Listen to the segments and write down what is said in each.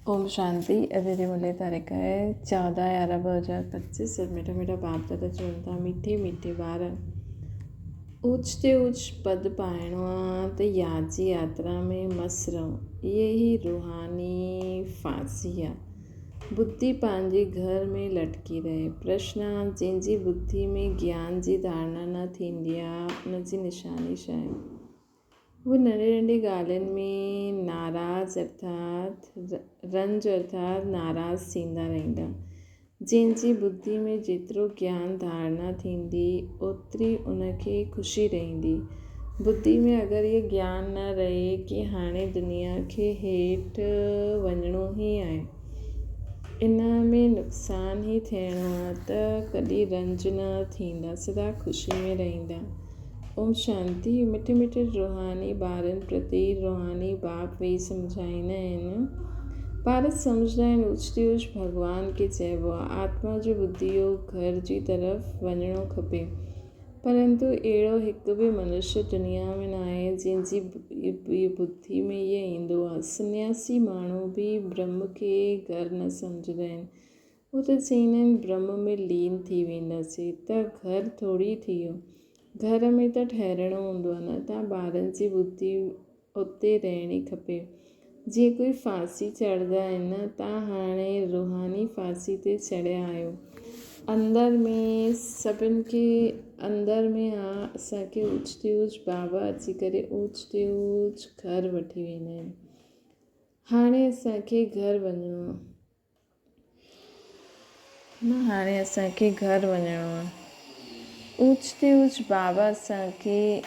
ओम शांति। अभी दी मुले तारीख है 14/11/2025। मीठा मीठा बाप दादा चवंदा मीठे मीठे ॿार ऊच ते ऊच पद पाइणो आहे त याद जी यात्रा में मस्तु रहूं। इहे ई रूहानी फांसी आहे। बुद्धि पंहिंजे घर में लटकी रहे। प्रश्न आहे जंहिंजी बुद्धि में ज्ञान जी धारणा न थींदी आहे उनजी निशानी छा आहे। वो नंढी नंढी ॻाल्हियुनि में नाराज़ रंज अर्थात नाराज़ थींदा रहंदा। जंहिंजी बुद्धि में जेतिरो ज्ञान धारणा थींदी ओतिरी उनखे ख़ुशी रहंदी। बुद्धि में अगरि इहो ज्ञान न रहे कि हाणे दुनिया खे हेठि वञिणो ई आहे, इन में नुक़सान ई थियणो आहे, त कॾहिं रंज न थींदा, सदा ख़ुशी में रहंदा। ओम शांति। मिठे मिठे रूहानी ॿारनि प्रति रूहानी बाप वेही सम्झाईंदा आहिनि। ॿार सम्झंदा आहिनि ऊचते ऊच भॻवान खे चइबो आहे। आत्मा जो बुद्धि जो घर जी तरफ़ वञिणो खपे, परंतु अहिड़ो हिकु बि मनुष्य दुनिया में न आहे जंहिंजी बुद्धि में इहो ईंदो आहे। सन्यासी माण्हू बि ब्रह्म खे घर न सम्झंदा आहिनि। उहो त चवंदा आहिनि ब्रह्म में लीन थी वेंदासीं, त घर थोरी थी वियो। घर में त ठहिणो हूंदो आहे न। तव्हां ॿारनि जी बुद्धि उते रहणी खपे। जीअं कोई फांसी चढ़ंदा आहिनि न, तव्हां हाणे रूहानी फांसी ते चढ़िया आहियो। अंदर में सभिनि खे अंदर में आहे असांखे ऊच ते ऊच बाबा अची करे ऊच ते ऊच घर वठी वेंदा आहिनि। हाणे असांखे घर वञिणो आहे न, हाणे असांखे घर वञिणो आहे। ऊच ते ऊच बाबा असांखे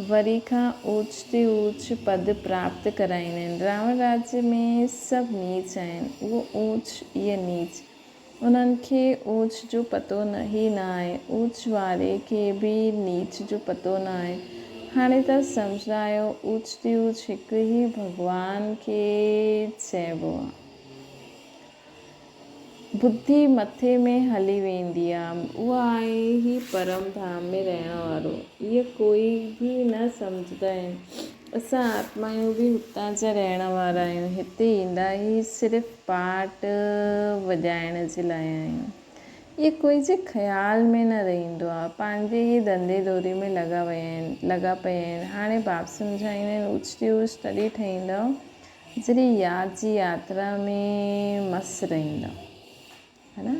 वरी खां ऊच ते ऊच पद प्राप्त कराईंदा आहिनि। रावण राज्य में सभु नीच आहिनि। उहो ऊच इहे नीच, उन्हनि खे ऊच जो पतो ई न आहे। ऊच वारे खे बि नीच जो पतो न आहे। हाणे तव्हां सम्झंदा आहियो ऊच ते ऊच हिकु ई भॻवान खे चइबो आहे। बुद्धि मथे में हली वेंदी आहे, उहा आहे ई परम धाम में रहण वारो। इहे कोई बि न सम्झंदा आहिनि। असां आत्मायूं बि हुतां जा रहण वारा आहियूं। हिते ईंदा ई सिर्फ़ु पाट वॼाइण जे लाइ आहियूं। इहे कोई जे ख़्याल में न रहंदो आहे। पंहिंजे ई धंधे धोरी में लॻा पिया आहिनि। हाणे बाप सम्झाईंदा आहिनि ऊच ते ऊच तॾहिं ठहींदव जॾहिं यादि जी यात्रा में मस्तु रहंदव, है न।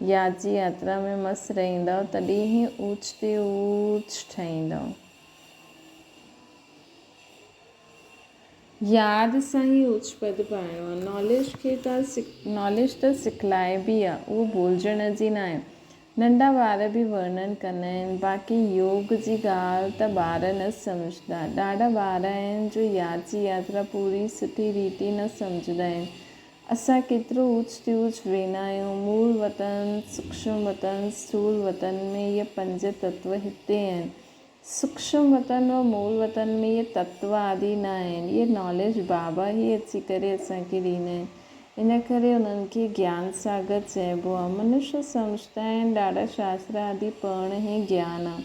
यादि जी यात्रा में मस्तु रहंदव तॾहिं ई ऊच ते ऊच ठहींदव। यादि सां ई ऊच पद पाइणो आहे। नॉलेज त सिखलाए बि आहे, उहो भुलिजण जी न आहे। नंढा ॿार बि वर्णन कंदा आहिनि। बाक़ी योग जी ॻाल्हि त ॿार न सम्झंदा। ॾाढा ॿार आहिनि जो यादि जी यात्रा पूरी सुठी रीति न सम्झंदा आहिनि। असां केतिरो ऊच ते ऊच वेंदा आहियूं। मूल वतन, सूक्ष्म वतन, स्थूल वतन में इहे 5 तत्व हिते आहिनि। सूक्ष्म वतन व मूल वतन में इहे तत्व आदि न आहिनि। इहे नॉलेज बाबा ई अची करे असांखे ॾींदा आहिनि। इन करे उन्हनि खे ज्ञान सागर चइबो आहे। मनुष्य सम्झंदा आहिनि ॾाढा शास्त्र आदि पढ़ण ई ज्ञान आहे।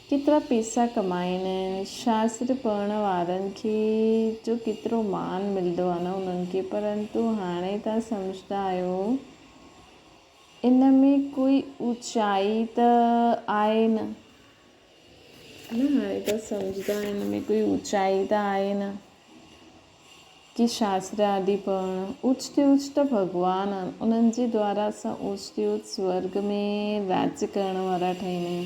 केतिरा पैसा कमाईंदा आहिनि। शास्त्र पढ़ण वारनि खे जो केतिरो मान मिलंदो आहे न उन्हनि खे। परंतु हाणे तव्हां सम्झंदा आहियो इन में कोई ऊचाई त आहे न। हाणे तव्हां सम्झंदा आहियो इन में कोई ऊचाई त आहे न कि शास्त्र आदि पढ़ण। ऊच ते ऊच त भॻवान आहिनि। उन्हनि जे द्वारा असां ऊच ते ऊच स्वर्ग में राज्य करण वारा ठहींदा आहियूं।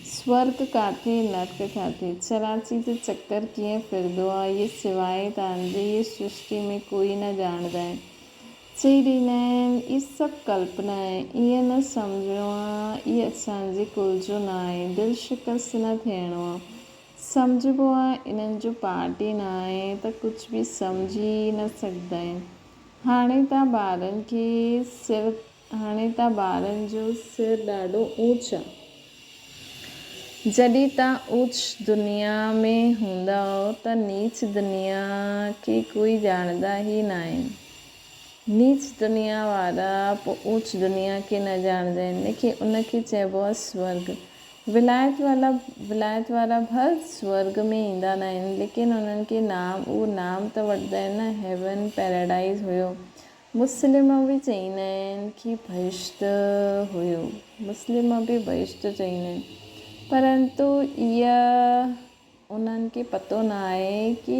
स्वर्ग काथे, नर्क काथे, चराची जो चक्कर कीअं फिरंदो आहे इहे सवाइ तव्हांजे इहे सृष्टि में कोई न ॼाणंदा आहिनि। चई ॾींदा आहिनि इहे सभु कल्पना आहे। ईअं न सम्झणो आहे इहे असांजे कुल जो न आहे। दिलि शिकस्त न थियणो आहे। सम्झबो आहे इन्हनि जो पार्ट ई न आहे त कुझु बि सम्झी न सघंदा आहिनि। हाणे तव्हां ॿारनि जो सिर ॾाढो ऊच आहे। जॾहिं तव्हां ऊच दुनिया में हूंदव त नीच दुनिया खे कोई ॼाणंदा ई न आहिनि। नीच दुनिया वारा पोइ ऊच दुनिया खे न ॼाणंदा आहिनि। उनखे चइबो आहे स्वर्ग। विलायत वारा भर स्वर्ग में ईंदा न आहिनि, लेकिन उन्हनि खे उहो नाम त वठंदा आहिनि न, हेवन पैराडाइज़ हुयो। मुस्लिम बि चईंदा आहिनि कि बहिश्त हुयो, मुस्लिम बि बहिश्त चईंदा आहिनि, परंतु उन्हनि खे पतो न आहे कि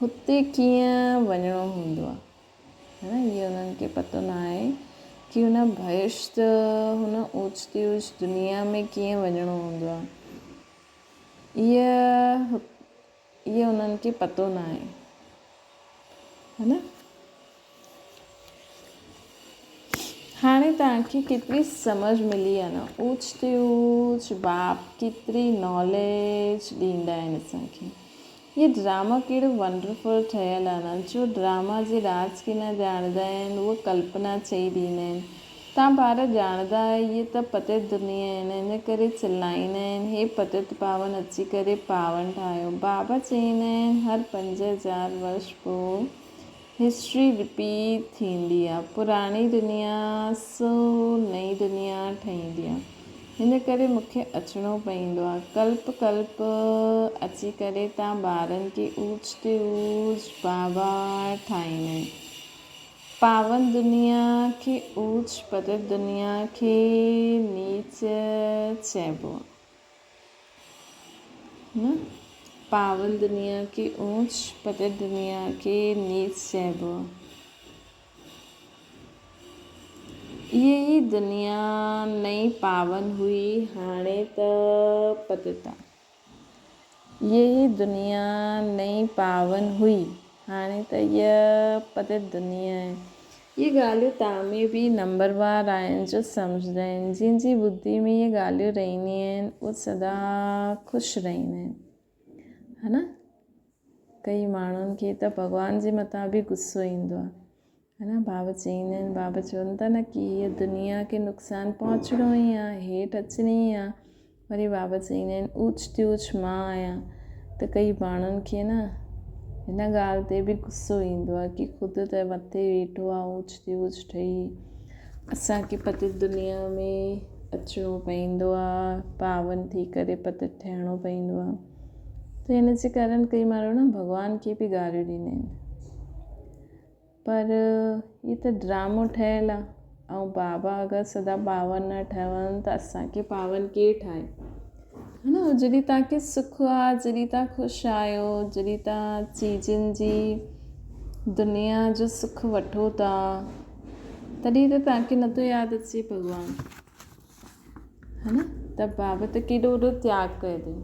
हुते कीअं वञिणो हूंदो आहे, है न। इहा उन्हनि खे पतो न आहे कि हुन बहिश्त, हुन ऊचती ऊच दुनिया में कीअं वञिणो हूंदो आहे। इहा उन्हनि खे पतो न आहे, है न। हाणे तव्हांखे केतिरी सम्झ मिली आहे न, ऊचती ऊच बाप केतिरी नॉलेज ॾींदा आहिनि असांखे। ये ड्रामा कहिड़ो वंडरफुल ठहियलु आहे न, जो ड्रामा जे राज खे न ॼाणंदा आहिनि उहे कल्पना चई ॾींदा आहिनि। तव्हां ॿार ॼाणंदा इहे त पतित दुनिया आहिनि, इन करे चिलाईंदा आहिनि, हे पतित पावन अची करे पावन ठाहियो। बाबा चईंदा आहिनि हर 5000 वर्ष पोइ हिस्ट्री रिपीट थींदी आहे, पुराणी दुनिया सो नई दुनिया ठहींदी आहे। हिन करे मूंखे अचिणो पवंदो आहे, कल्प कल्प अची करे तव्हां ॿारनि खे ऊच ते ऊच बाबा ठाहींदा आहिनि। पावन दुनिया खे ऊच, पतित दुनिया खे नीच चइबो आहे न। पावन दुनिया खे ऊच, पतित दुनिया खे नीच चइबो आहे। इहा ई दुनिया नई पावन हुई, हाणे त पतित आहे। इहा ई दुनिया नई पावन हुई, हाणे त इहा पतित दुनिया आहे। इहे ॻाल्हियूं तव्हां में बि नंबरवार आहिनि जो सम्झंदा आहिनि, जंहिंजी बुद्धि में इहे ॻाल्हियूं रहंदियूं आहिनि उहे सदा ख़ुशि रहंदा आहिनि, है न। कई माण्हुनि खे त भॻवान जे मथां बि गुस्सो ईंदो आहे, है न। बाबा चईंदा आहिनि, बाबा चवनि था न कि हीअ दुनिया खे नुक़सानु पहुचणो ई आहे, हेठि अचिणी आहे। वरी बाबा चईंदा आहिनि ऊच ते ऊच मां आहियां, त कई माण्हुनि खे न हिन ॻाल्हि ते बि गुस्सो ईंदो आहे कि ख़ुदि त मथे वेठो आहे ऊच ते ऊच ठही, असांखे पतित दुनिया में अचिणो पवंदो आहे, पावन थी करे पतित थियणो पवंदो आहे। त हिन जे कारण कई माण्हू न भॻवान खे बि गारियूं ॾींदा आहिनि, पर हीअ त ड्रामो ठहियलु आहे। ऐं बाबा अगरि सदा पावन न ठहनि त असांखे पावन केरु ठाहे, है न। जॾहिं तव्हांखे सुख आहे, जॾहिं तव्हां ख़ुशि आहियो, जॾहिं तव्हां चीज़ुनि जी दुनिया जो सुख वठो था, तॾहिं त तव्हांखे नथो यादि अचे भॻवानु, है न। त बाबा त केॾो वॾो त्याग कयो अथई,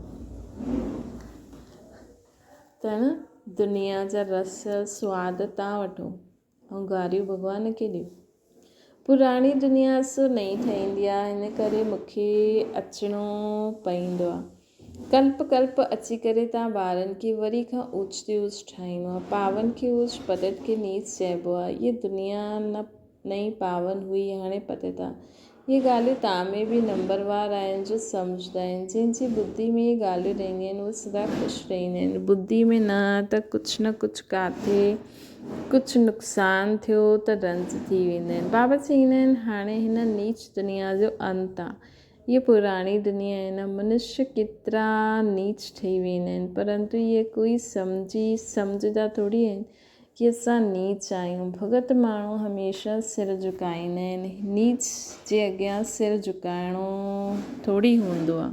त न दुनिया जा रस सवादु तव्हां वठो ऐं गारियूं भॻवान खे ॾियो। पुराणी दुनिया सो नई ठहींदी आहे, हिन करे मूंखे अचिणो पवंदो आहे। कल्प कल्प अची करे तव्हां ॿारनि खे वरी खां ऊच ते ऊच ठाहींदो आहे। पावन खे ऊच, पतित खे नीच चइबो आहे। इहा दुनिया नई पावन हुई, हाणे पतित आहे। इहे ॻाल्हियूं तव्हां में बि नंबरवार आहिनि जो सम्झंदा आहिनि, जंहिंजी बुद्धि में इहे ॻाल्हियूं रहंदियूं आहिनि उहे सदा ख़ुशि रहंदा आहिनि। बुद्धि में न त कुझु न कुझु किथे कुझु नुक़सानु थियो त रंज थी वेंदा आहिनि। बाबा चईंदा आहिनि हाणे हिन नीच दुनिया जो अंत आहे, इहा पुराणी दुनिया आहे न। मनुष्य केतिरा नीच ठही वेंदा आहिनि, परंतु इहे कोई सम्झदा थोरी आहिनि कि असां नीच आहियूं। भगत माण्हू हमेशह सिर झुकाईंदा आहिनि, नीच जे अॻियां सिर झुकाइणो थोरी हूंदो आहे,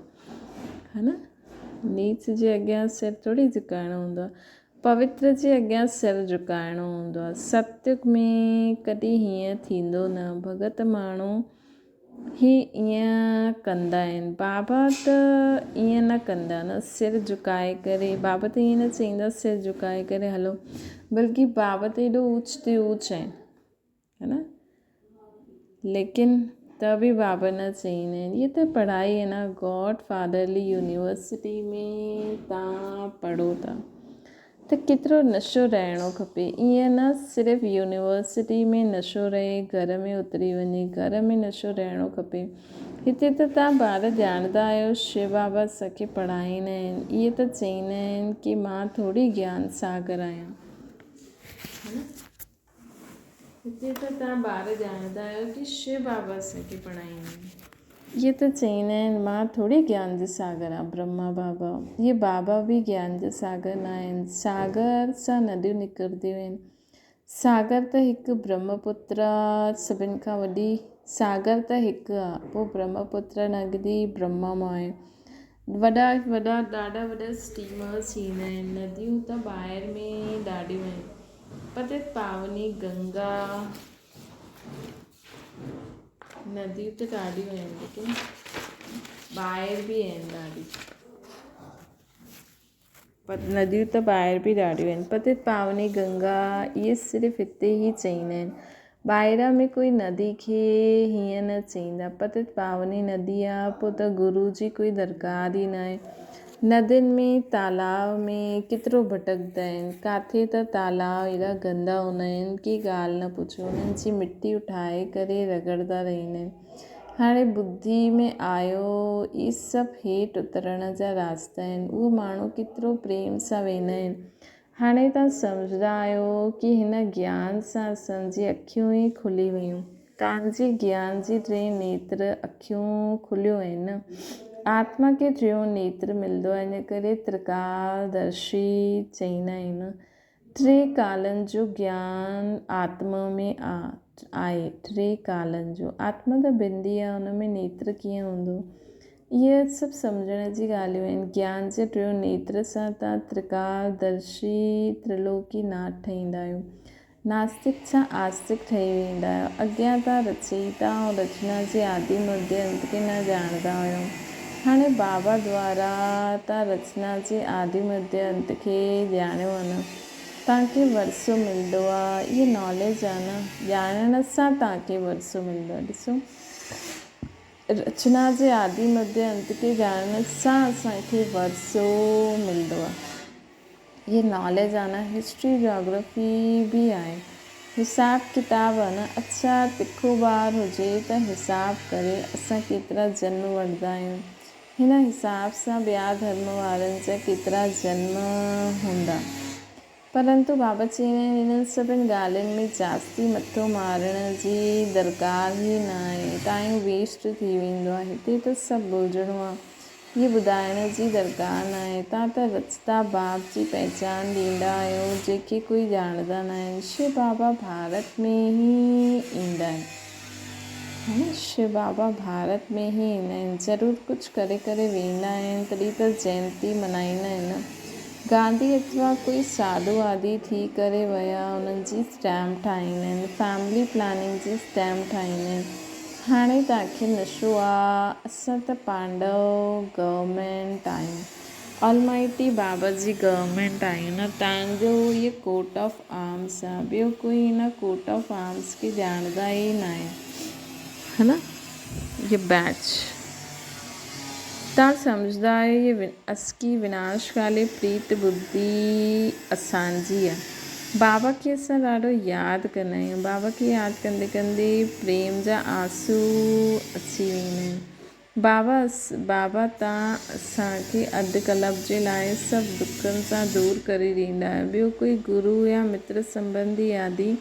है न। नीच जे अॻियां सिर थोरी झुकाइणो हूंदो आहे, पवित्र जे अॻियां सिर झुकाइणो हूंदो आहे। सत्युग में कॾहिं हीअं थींदो न, भगत माण्हू ही ईअं कंदा आहिनि। बाबा त ईअं न कंदा न, सिर झुकाए करे। बाबा त ईअं न चईंदा सिर झुकाए करे हलो, बल्कि बाबा त एॾो ऊच ते ऊच आहिनि, है न। लेकिन त बि बाबा न चईंदा आहिनि। इहा त पढ़ाई आहे न, गॉड फादरली यूनिवर्सिटी में तव्हां पढ़ो था त केतिरो नशो रहणो खपे। ईअं न सिर्फ़ु यूनिवर्सिटी में नशो रहे, घर में उतरी वञे, घर में नशो रहणो खपे। हिते त तव्हां ॿार ॼाणंदा आहियो, शिव बाबा असांखे पढ़ाईंदा आहिनि। इहे त चईंदा आहिनि कि मां थोरी ज्ञान सागर आहियां, हिते त तव्हां ॿार ॼाणंदा आहियो कि शिव बाबा असांखे पढ़ाईंदा आहिनि। ये त चईंदा आहिनि मां थोरी ज्ञान जो सागर आहियां ब्रह्मा बाबा। ये बाबा बि ज्ञान जो सागर न आहिनि। सागर सां नदियूं निकिरंदियूं आहिनि। सागर त हिकु ब्रह्मपुत्र सभिनि खां वॾी सागर त हिकु आहे। पोइ ब्रह्मपुत्र नदी ब्रह्मा मां आहे। वॾा ॾाढा वॾा स्टीमर्स ईंदा आहिनि। नदियूं त ॿाहिरि में ॾाढियूं आहिनि। पतित पावनी गंगा नदियूं त ॾाढियूं आहिनि लेकिन ॿाहिरि बि आहिनि ॾाढी। नदियूं त ॿाहिरि बि ॾाढियूं आहिनि। पतित पावनी गंगा इहे सिर्फ़ु हिते ई चईंदा आहिनि। ॿाहिरां में कोई नदी खे हीअं न चईंदा। पतित पावनी नदी आहे पोइ त गुरू जी कोई दरकार ई न आहे। नदियुनि में तालाब में केतिरो भटकंदा आहिनि। किथे त तालाब एॾा गंदा हूंदा आहिनि की ॻाल्हि न पुछो। उन्हनि जी मिटी उठाए करे रगड़ंदा रहंदा आहिनि। हाणे ॿुधी में आयो इहे सभु हेठि उतरण जा रास्ता आहिनि। उहो माण्हू केतिरो प्रेम सां वेंदा आहिनि। हाणे तव्हां सम्झंदा आहियो की हिन ज्ञान सां असांजी अखियूं ई खुली वियूं। तव्हांजी ज्ञान जी 3 नेत्र अखियूं खुलियूं आहिनि। आत्मा खे 3 नेत्र मिलंदो आहे। इन करे त्रिकालदर्शी चईंदा आहिनि। 3 कालनि जो ज्ञान आत्मा में आहे। 3 कालनि जो आत्मा त बिंदी आहे हुन में नेत्र कीअं हूंदो। इहे सभु सम्झण जी ॻाल्हियूं आहिनि। ज्ञान जे 3 नेत्र सां तव्हां त्रिकालदर्शी त्रिलोकीनाथ ठहींदा आहियो। नास्तिक सां आस्तिक ठही वेंदा आहियो। अॻियां तव्हां रचयिता ऐं रचना जे आदि मध्य अंत खे न ॼाणंदा हुयो। हाणे बाबा द्वारा तव्हां रचना जे आदि मध्य अंत खे ॼाणियो आहे न। तव्हांखे वरसो मिलंदो आहे। इहे नॉलेज आहे न। ॼाणण सां तव्हांखे वरसो मिलंदो आहे। ॾिसो रचना जे आदि मध्य अंत खे ॼाणण सां असांखे वरसो मिलंदो आहे। इहे नॉलेज आहे न। हिस्ट्री जोग्राफी बि आहे। हिसाब किताब आहे न। अच्छा तिखो ॿार हुजे त हिसाब करे असां केतिरा जन्म वठंदा आहियूं। हिन हिसाब सां ॿिया धर्म वारनि जा केतिरा जन्म हूंदा। परंतु बाबा चईंदा आहिनि हिननि सभिनि ॻाल्हियुनि में जास्ती मथो मारण जी दरकार ई न आहे। टाइम वेस्ट थी वेंदो आहे। हिते त सभु ॿुझणो आहे। इहे ॿुधाइण जी दरकार न आहे। तव्हां त रचता बाप जी पहचान ॾींदा आहियो जेके कोई ॼाणंदा न आहिनि। शिव बाबा भारत में ई ईंदा आहिनि। शिव बाबा भारत में ई ईंदा आहिनि। ज़रूरु कुझु करे करे वेंदा आहिनि तॾहिं त जयंती मल्हाईंदा आहिनि। गांधी अथवा कोई साधू आदि थी करे विया उन्हनि जी स्टैम्प ठाहींदा आहिनि। फैमिली प्लानिंग जी स्टैम्प ठाहींदा आहिनि। हाणे तव्हांखे नशो आहे। असां त पांडव गवर्नमेंट आहियूं। ऑलमाइटी बाबा जी गवर्नमेंट आहियूं न। तव्हांजो इहे कोट ऑफ आर्म्स आहे। ॿियो कोई हिन कोट ऑफ आर्म्स खे ॼाणंदा ई न आहे है न। ये बैच तव्हां सम्झंदा आहियो। ये असकी विनाशकाली प्रीत बुद्धि असांजी आहे। बाबा खे असां ॾाढो यादि कंदा आहियूं। बाबा खे यादि कंदे कंदे प्रेम जा आंसू अची वेंदा आहिनि। बाबा तव्हां असांखे अधु कलाक जे लाइ सभु दुखनि सां दूरि करे ॾींदा आहियो। ॿियो कोई गुरू या मित्र संबंधी आदि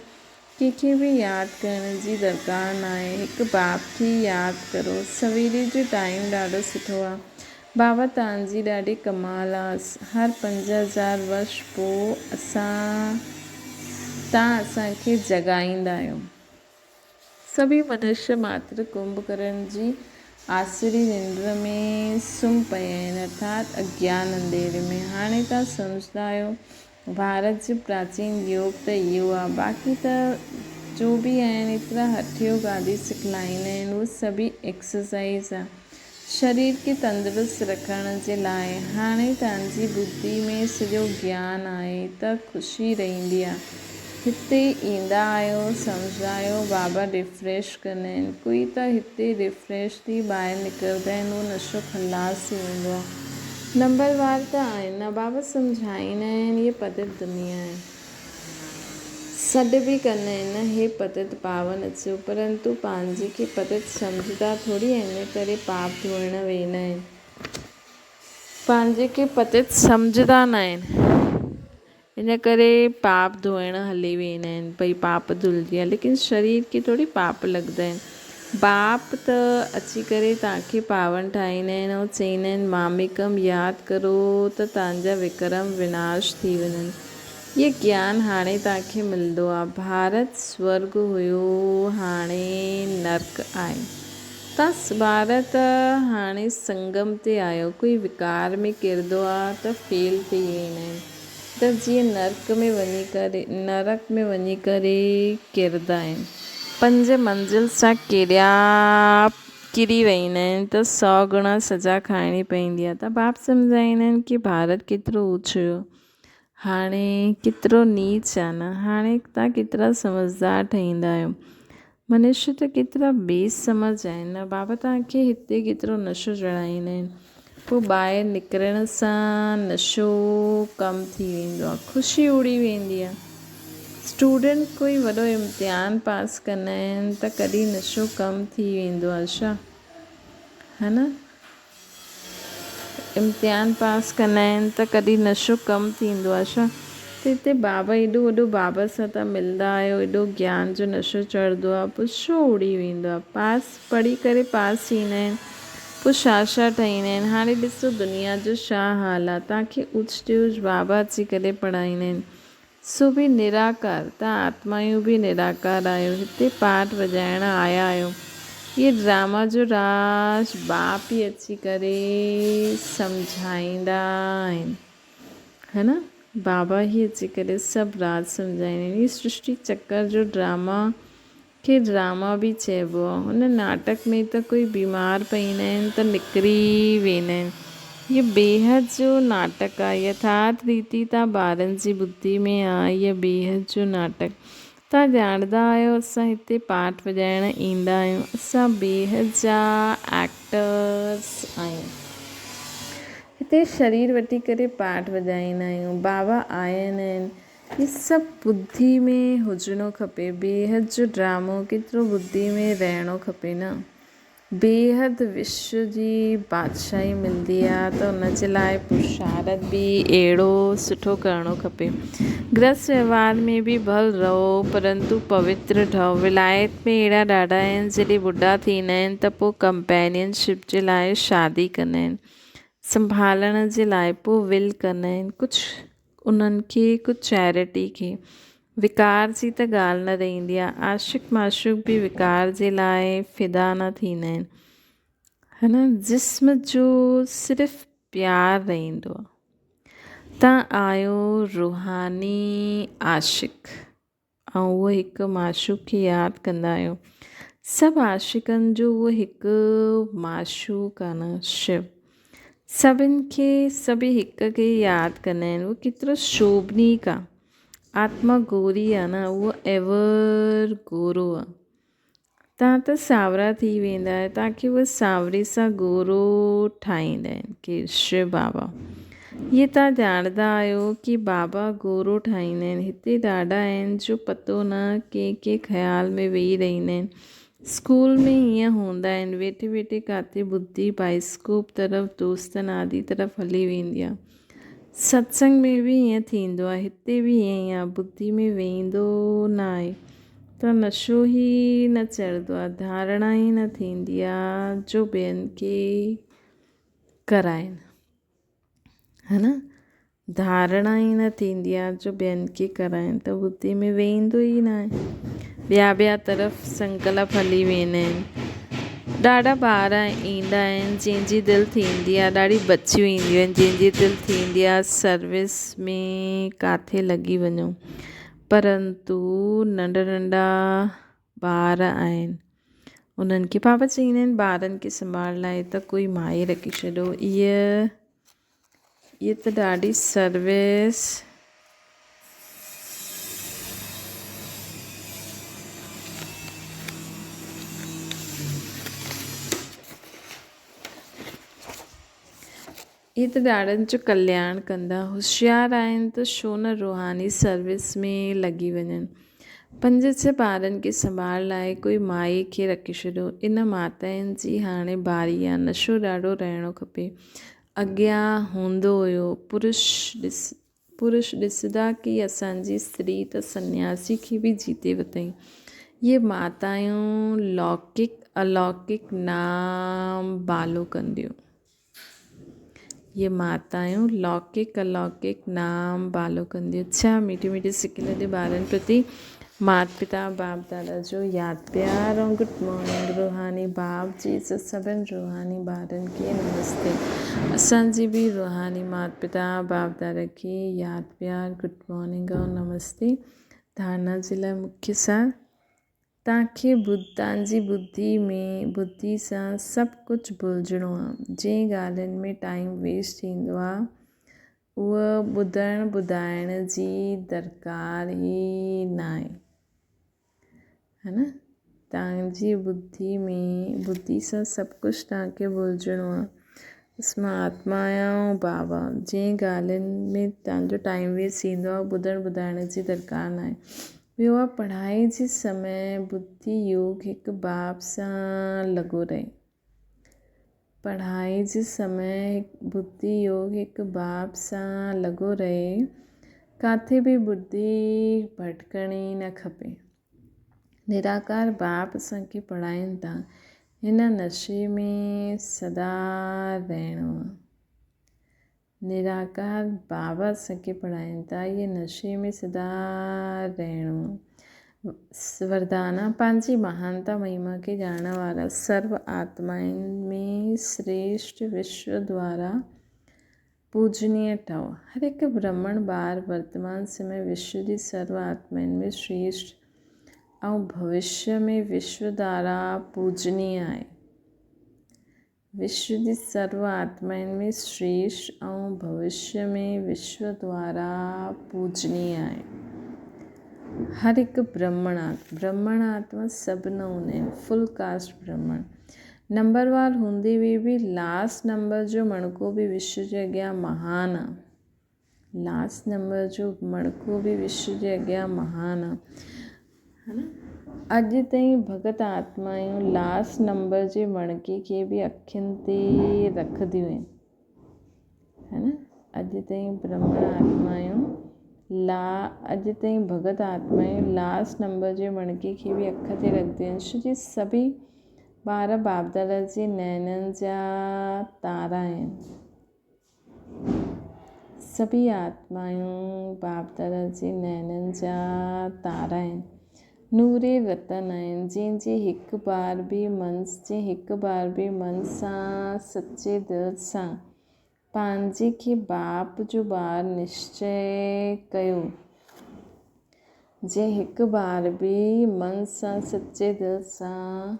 कंहिंखे बि यादि करण जी दरकार न आहे। हिकु बाप खे यादि करो। सवेरे जो टाइम ॾाढो सुठो आहे। बाबा तव्हांजी ॾाढी कमाल आहे। हर 5000 वर्ष पोइ तव्हां असांखे जगाईंदा आहियो। सभी मनुष्य मात्र कुंभकर्ण जी आसुरी निंड में सुम्ही पिया आहिनि अर्थात अज्ञान अंधेरे में। हाणे तव्हां सम्झंदा आहियो भारत जो प्राचीन योग त इहो आहे। बाक़ी त जो बि आहिनि एतिरा हठ योग आदि सिखलाईंदा आहिनि। उहे सभी एक्सरसाइज़ आहे शरीर खे तंदुरुस्त रखण जे लाइ। हाणे तव्हांजी बुद्धि में सॼो ज्ञान आहे त ख़ुशी रहंदी आहे। हिते ईंदा आहियो सम्झंदा आहियो बाबा रिफ्रेश कंदा आहिनि। कोई त हिते रिफ्रेश थी ॿाहिरि निकिरंदा आहिनि। उहो नशो खलास थी वेंदो आहे। नंबरवार त आहिनि न। बाबा सम्झाईंदा आहिनि इहे पतित दुनिया आहे। सॾ बि कंदा आहिनि न हे पतित पावन अचो। परंतु पंहिंजे खे पतित सम्झंदा थोरी आहिनि। इन करे पाप धोइण वेंदा आहिनि। पंहिंजे खे पतित सम्झंदा न आहिनि। इन करे पाप धोइण हली वेंदा आहिनि। भई पाप धुलिजी आहे लेकिन शरीर खे थोरी पाप लॻंदा आहिनि। बाप त अची करे तव्हांखे पावन ठाहींदा आहिनि ऐं चईंदा आहिनि मामिकम यादि करो त तव्हांजा विक्रम विनाश थी वञनि। इहे ज्ञान हाणे तव्हांखे मिलंदो आहे। भारत स्वर्ग हुयो, हाणे नर्क आहे। तव्हां भारत हाणे संगम ते आहियो। कोई विकार में किरंदो आहे त फेल थी वेंदा आहिनि। त जीअं नरक में वञी करे किरंदा आहिनि। 5 मंज़िल सां किरी वेंदा आहिनि त 100 गुणा सज़ा खाइणी पवंदी आहे। त बाप सम्झाईंदा आहिनि की भारत केतिरो ऊच हुयो, हाणे केतिरो नीच आहे न। हाणे तव्हां केतिरा समझदार ठहींदा आहियो। मनुष्य त केतिरा बेसमझ आहिनि न। बाबा तव्हांखे हिते केतिरो नशो चढ़ाईंदा आहिनि। पोइ ॿाहिरि निकिरण सां नशो कम थी वेंदो आहे, ख़ुशी उड़ी वेंदी आहे। स्टूडेंट कोई वॾो इम्तिहान पास कंदा आहिनि त कॾहिं नशो कम थी वेंदो आहे छा, है न। इम्तिहान पास कंदा आहिनि त कॾहिं नशो कम थींदो आहे छा। त हिते बाबा एॾो वॾो बाबा सां तव्हां मिलंदा आहियो, एॾो ज्ञान जो नशो चढ़ंदो आहे, पोइ छो उड़ी वेंदो आहे। पढ़ी करे पास थींदा आहिनि, पोइ छा ठहींदा आहिनि। हाणे ॾिसो दुनिया जो छा हाल आहे। तव्हांखे ऊच ते ऊच बाबा अची करे पढ़ाईंदा आहिनि, सो बि निराकार। तव्हां आत्मायूं बि निराकार आहियो, हिते पाठ वॼाइण आया आहियो। इहे ड्रामा जो राज बाप ई अची करे सम्झाईंदा आहिनि, है न। बाबा ई अची करे सभु राज सम्झाईंदा आहिनि। इहे सृष्टि चक्कर जो ड्रामा खे ड्रामा बि चइबो आहे। हुन नाटक में त कोई बीमार पवंदा आहिनि त निकिरी वेंदा आहिनि। इहे बेहद जो नाटक आहे। यथार्थ रीति तव्हां ॿारनि जी ॿुधी में आहे। इहा बेहद जो नाटक तव्हां ॼाणंदा आहियो। असां हिते पाठ वॼाइण ईंदा आहियूं। असां बेहद जा एक्टर्स आहियूं। हिते शरीर वठी करे पाठ वॼाईंदा आहियूं। बाबा आहिनि आहिनि। इहे सभु ॿुधी में हुजिणो खपे। बेहद जो ड्रामो केतिरो ॿुधी में रहणो खपे न। बेहद विश्व जी बादशाही मिलंदी आहे त हुन जे लाइ पुरुषारत बि अहिड़ो सुठो करिणो खपे। गृहस्थ व्यवहार में बि भल रहो, परंतु पवित्र ठहो। विलायत में अहिड़ा ॾाढा आहिनि जॾहिं ॿुढा थींदा आहिनि त पोइ कंपेनियनशिप जे लाइ शादी कंदा आहिनि, संभालण जे लाइ पोइ विल कंदा आहिनि, कुझु उन्हनि खे कुझु चैरिटी खे। विकार जी त ॻाल्हि न रहंदी आहे। आशिक माशूक बि विकार जे लाइ फ़िदा न थींदा आहिनि, है न। जिस्म जो सिर्फ़ु प्यारु रहंदो आहे। तव्हां आहियो रूहानी आशिक ऐं उहो हिकु माशूक खे यादि कंदा आहियो। सभु आशिकनि जो उहो हिकु माशूक आहे न, शिव। सभिनि खे सभई हिक खे यादि कंदा आहिनि। उहो केतिरो शोभनीक आहे। आत्मा गोरी आहे न, उहो एवर गोरो आहे। तव्हां त सावरा थी वेंदा आहियो, तव्हांखे उहे सावरे सां गोरो ठाहींदा आहिनि की शिव बाबा। इहे तव्हां ॼाणंदा आहियो की बाबा गोरो ठाहींदा आहिनि। हिते ॾाढा आहिनि जो पतो न कंहिं ख़्याल में वेही रहंदा आहिनि। स्कूल में हीअं हूंदा आहिनि, वेठे वेठे किथे ॿुधी बाइस्कोप तरफ़, दोस्तनि आदि तरफ़ हली वेंदी आहे। सत्संग में बि हीअं थींदो आहे। हिते बि हीअं ई आहे, ॿुधी में वेंदो न आहे त नशो ई न चढ़ंदो आहे, धारणा ई न थींदी आहे जो ॿियनि खे कराइनि, है न। धारणा ई न थींदी आहे जो ॿियनि खे कराइनि त ॿुधी में वेंदो ई न आहे। ॿिया तरफ़ संकल्प हली वेंदा आहिनि। ॾाढा ॿार ईंदा आहिनि जंहिंजी दिलि थींदी आहे, ॾाढी बचियूं ईंदियूं आहिनि जंहिंजी दिलि थींदी आहे सर्विस में किथे लॻी वञूं, परंतु नंढा ॿार आहिनि। उन्हनि खे पापा चईंदा आहिनि ॿारनि खे संभालण लाइ त कोई माई रखी छॾो। इहा त ॾाढी सर्विस इहे त ॾाढनि जो कल्याण कंदा। होशियारु आहिनि त छो न रूहानी सर्विस में लॻी वञनि। 5-6 ॿारनि खे संभाल लाइ कोई माई खे रखी छॾियो। इन माताउनि जी हाणे बारी आहे। नशो ॾाढो रहणो खपे। अॻियां हूंदो हुयो पुरुष ॾिसंदा की असांजी स्त्री त सन्यासी खे बि जीते वतई। ये मातायूं लौकिक अलौकिक नाम बालो कंदियूं। ये मातायूं लौकिक अलौकिक नाम बालो कंदियूं। अच्छा मीठी मीठी सिकी लॾे ॿारनि प्रति माता पिता बाप दादा जो यादि प्यार ऐं गुड मॉर्निंग। रूहानी बाप जी सभिनि रूहानी ॿारनि खे नमस्ते। असांजी बि रूहानी माता पिता बाप दादा खे यादि प्यार गुड मॉर्निंग ऐं नमस्ते। धारणा जे लाइ मुख्य सार तव्हांखे तव्हांजी बुद्धि सां सभु कुझु भुलिजिणो आहे। जंहिं ॻाल्हियुनि में टाइम वेस्ट थींदो आहे उहा ॿुधाइण जी दरकार ई न आहे, है न। तव्हांजी बुद्धि सां सभु कुझु तव्हांखे भुलिजिणो आहे। बसि मां आत्मा आहियां ऐं बाबा। जंहिं ॻाल्हियुनि में तव्हांजो टाइम वेस्ट थींदो आहे ॿुधाइण जी दरकार न आहे। ॿियो आहे पढ़ाई जे समय बुद्धि योग हिकु बाप सां लॻो रहे। पढ़ाई जे समय बुद्धि योग हिकु बाप सां लॻो रहे। किथे बि बुद्धि भटकणी न खपे। निराकार बाप असांखे पढ़ाइनि था। हिन नशे में सदा रहणो आहे। निराकार बाबा असांखे पढ़ाइनि था। इहे नशे में सदा रहणो आहे। वरदाना पंहिंजी महानता महिमा खे ॼाणण वारा सर्व आत्माउनि में श्रेष्ठ विश्व द्वारा पूजनीय ठहो। हर हिकु ब्राह्मण ॿार वर्तमान समय विश्व जी सर्व आत्माउनि में श्रेष्ठ ऐं भविष्य में विश्व द्वारा पूजनीय आहे। विश्व जी सर्व आत्माउनि में श्रेष्ठ ऐं भविष्य में विश्व द्वारा पूजनीय आहे। हर हिकु ब्राह्मण आत्मा सभु न हूंदा आहिनि। फुल कास्ट ब्राह्मण नंबरवार हूंदे हुए बि लास्ट नंबर जो मणको बि विश्व जे अॻियां महान आहे। लास्ट नंबर जो मणको बि विश्व जे अॻियां महान आहे, है न। अॼु ताईं भगत आत्मायूं लास्ट नंबर जे मणके खे बि अखियुनि ते रखंदियूं आहिनि, है न। अॼु ताईं भगत आत्मायूं लास्ट नंबर जे मणके खे बि अख ते रखंदियूं आहिनि। छो जी सभी ॿार बाप दादा जे नैननि जा तारा आहिनि। सभी आत्मायूं बाप दादा जे नैननि जा तारा आहिनि। नूरे वतन आहिनि। जंहिंजे हिकु बार बि मन सां सचे दिलि सां पंहिंजे खे बाप जो ॿार निश्चय कयो। जंहिं हिकु बार बि मन सां सचे दिलि सां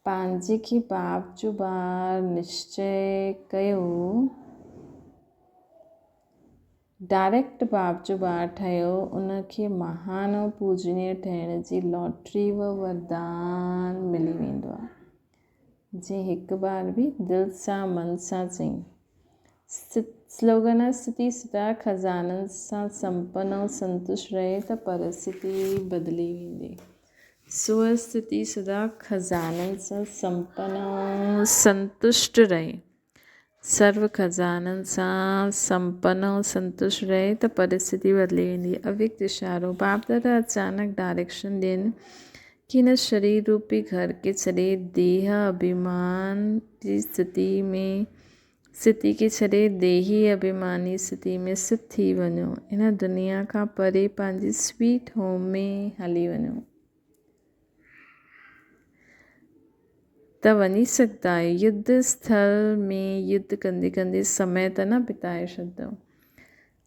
पंहिंजे खे बाप जो ॿार निश्चय कयो, डायरेक्ट बाप जो ॿार ठहियो, उनखे महान ऐं पूजनीय ठहिण जी लॉटरी व वरदान मिली वेंदो आहे। जंहिं हिकु बार बि दिलि सां मन सां चई। स्लोगन आहे स्थिति सदा खज़ाननि सां संपन्न ऐं संतुष्ट रहे त परिस्थिति बदिली वेंदी। स्वस्थिति सदा खज़ाननि सां संपन्न ऐं संतुष्ट रहे। सर्व खज़ाननि सां संपन्न ऐं संतुष्ट रहे त परिस्थिति बदिली वेंदी। अव्यक्त इशारो बाप दादा अचानक डायरेक्शन ॾियनि कि हिन शरीर रूपी घर खे छॾे देह अभिमान जी स्थिति खे छॾे देही अभिमानी स्थिति में स्थित थी वञो। हिन दुनिया खां परे पंहिंजी स्वीट होम में हली वञो त वञी सघंदा आहियो। युद्ध स्थल में युद्ध कंदे कंदे समय त न बिताए छॾंदो।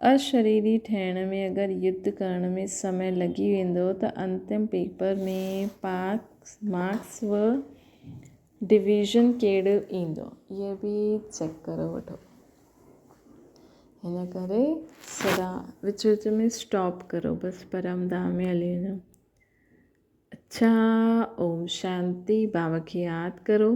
अशरीरी ठहिण में अगरि युद्ध करण में समय लॻी वेंदो त अंतिम पेपर में मार्क्स व डिवीज़न कहिड़ो ईंदो इहे बि चेक करे वठो। हिन करे सदा विच विच में स्टॉप करो, बसि परम धाम में हली वञो। अच्छा ओम शांति। बाबा खे यादि करो।